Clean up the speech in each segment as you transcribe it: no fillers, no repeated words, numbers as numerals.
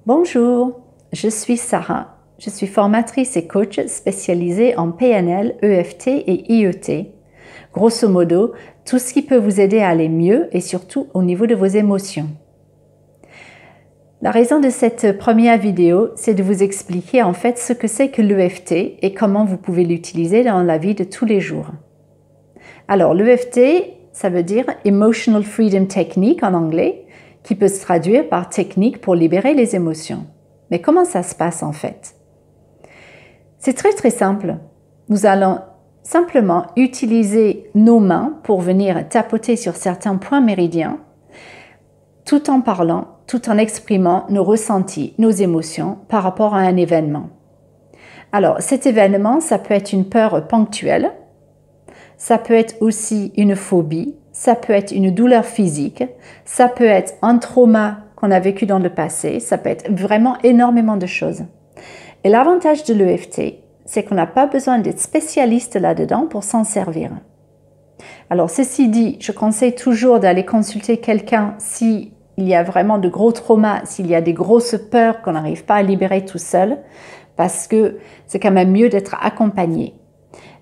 Bonjour, je suis Sarah. Je suis formatrice et coach spécialisée en PNL, EFT et IET. Grosso modo, tout ce qui peut vous aider à aller mieux et surtout au niveau de vos émotions. La raison de cette première vidéo, c'est de vous expliquer en fait ce que c'est que l'EFT et comment vous pouvez l'utiliser dans la vie de tous les jours. Alors, l'EFT, ça veut dire Emotional Freedom Technique en anglais, qui peut se traduire par technique pour libérer les émotions. Mais comment ça se passe en fait? C'est très simple. Nous allons simplement utiliser nos mains pour venir tapoter sur certains points méridiens, tout en parlant, tout en exprimant nos ressentis, nos émotions par rapport à un événement. Alors, cet événement, ça peut être une peur ponctuelle, ça peut être aussi une phobie, ça peut être une douleur physique, ça peut être un trauma qu'on a vécu dans le passé, ça peut être vraiment énormément de choses. Et l'avantage de l'EFT, c'est qu'on n'a pas besoin d'être spécialiste là-dedans pour s'en servir. Alors, ceci dit, je conseille toujours d'aller consulter quelqu'un s'il y a vraiment de gros traumas, s'il y a des grosses peurs qu'on n'arrive pas à libérer tout seul, parce que c'est quand même mieux d'être accompagné.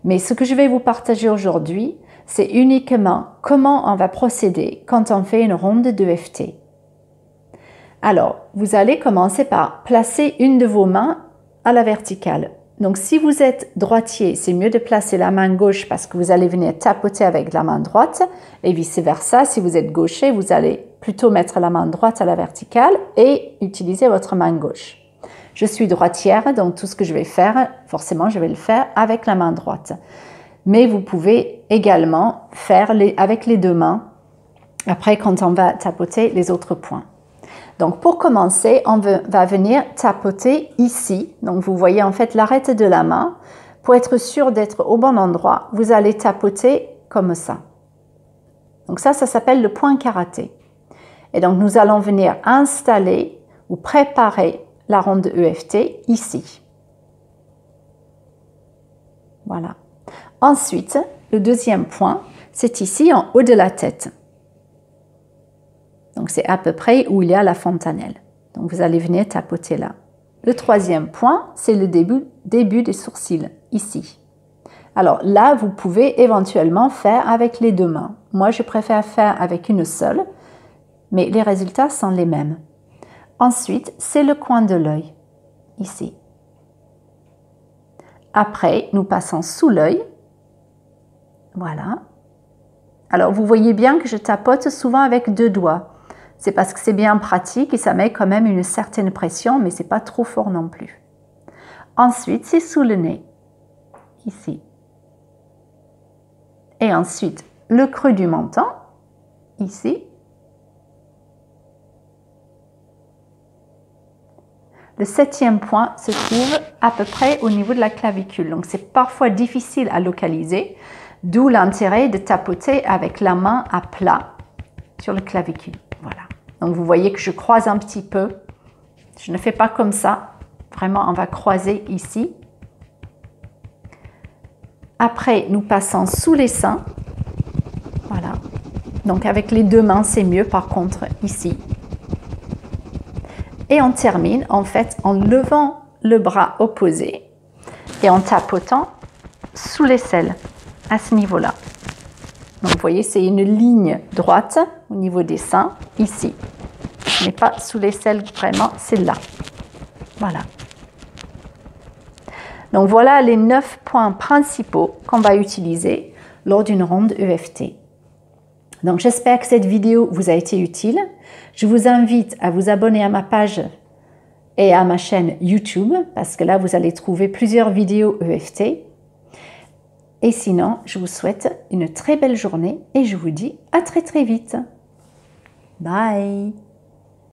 Mais ce que je vais vous partager aujourd'hui, c'est uniquement comment on va procéder quand on fait une ronde d'EFT. Alors, vous allez commencer par placer une de vos mains à la verticale. Donc, si vous êtes droitier, c'est mieux de placer la main gauche parce que vous allez venir tapoter avec la main droite et vice-versa. Si vous êtes gaucher, vous allez plutôt mettre la main droite à la verticale et utiliser votre main gauche. Je suis droitière, donc tout ce que je vais faire, forcément, je vais le faire avec la main droite. Mais vous pouvez également faire avec les deux mains, après quand on va tapoter les autres points. Donc pour commencer, on va venir tapoter ici. Donc vous voyez en fait l'arête de la main. Pour être sûr d'être au bon endroit, vous allez tapoter comme ça. Donc ça s'appelle le point karaté. Et donc nous allons venir installer ou préparer la ronde EFT ici. Voilà. Ensuite, le deuxième point, c'est ici en haut de la tête. Donc c'est à peu près où il y a la fontanelle. Donc vous allez venir tapoter là. Le troisième point, c'est le début des sourcils, ici. Alors là, vous pouvez éventuellement faire avec les deux mains. Moi, je préfère faire avec une seule, mais les résultats sont les mêmes. Ensuite, c'est le coin de l'œil, ici. Après, nous passons sous l'œil. Voilà. Alors, vous voyez bien que je tapote souvent avec deux doigts. C'est parce que c'est bien pratique et ça met quand même une certaine pression, mais ce n'est pas trop fort non plus. Ensuite, c'est sous le nez, ici. Et ensuite, le creux du menton, ici. Le septième point se trouve à peu près au niveau de la clavicule. Donc, c'est parfois difficile à localiser, d'où l'intérêt de tapoter avec la main à plat sur le clavicule. Voilà. Donc, vous voyez que je croise un petit peu. Je ne fais pas comme ça. Vraiment, on va croiser ici. Après, nous passons sous les seins. Voilà. Donc, avec les deux mains, c'est mieux. Par contre, ici. Et on termine en fait en levant le bras opposé et en tapotant sous l'aisselle à ce niveau-là. Donc vous voyez, c'est une ligne droite au niveau des seins, ici. Mais pas sous l'aisselle vraiment, c'est là. Voilà. Donc voilà les 9 points principaux qu'on va utiliser lors d'une ronde EFT. Donc j'espère que cette vidéo vous a été utile. Je vous invite à vous abonner à ma page et à ma chaîne YouTube parce que là vous allez trouver plusieurs vidéos EFT. Et sinon, je vous souhaite une très belle journée et je vous dis à très vite. Bye!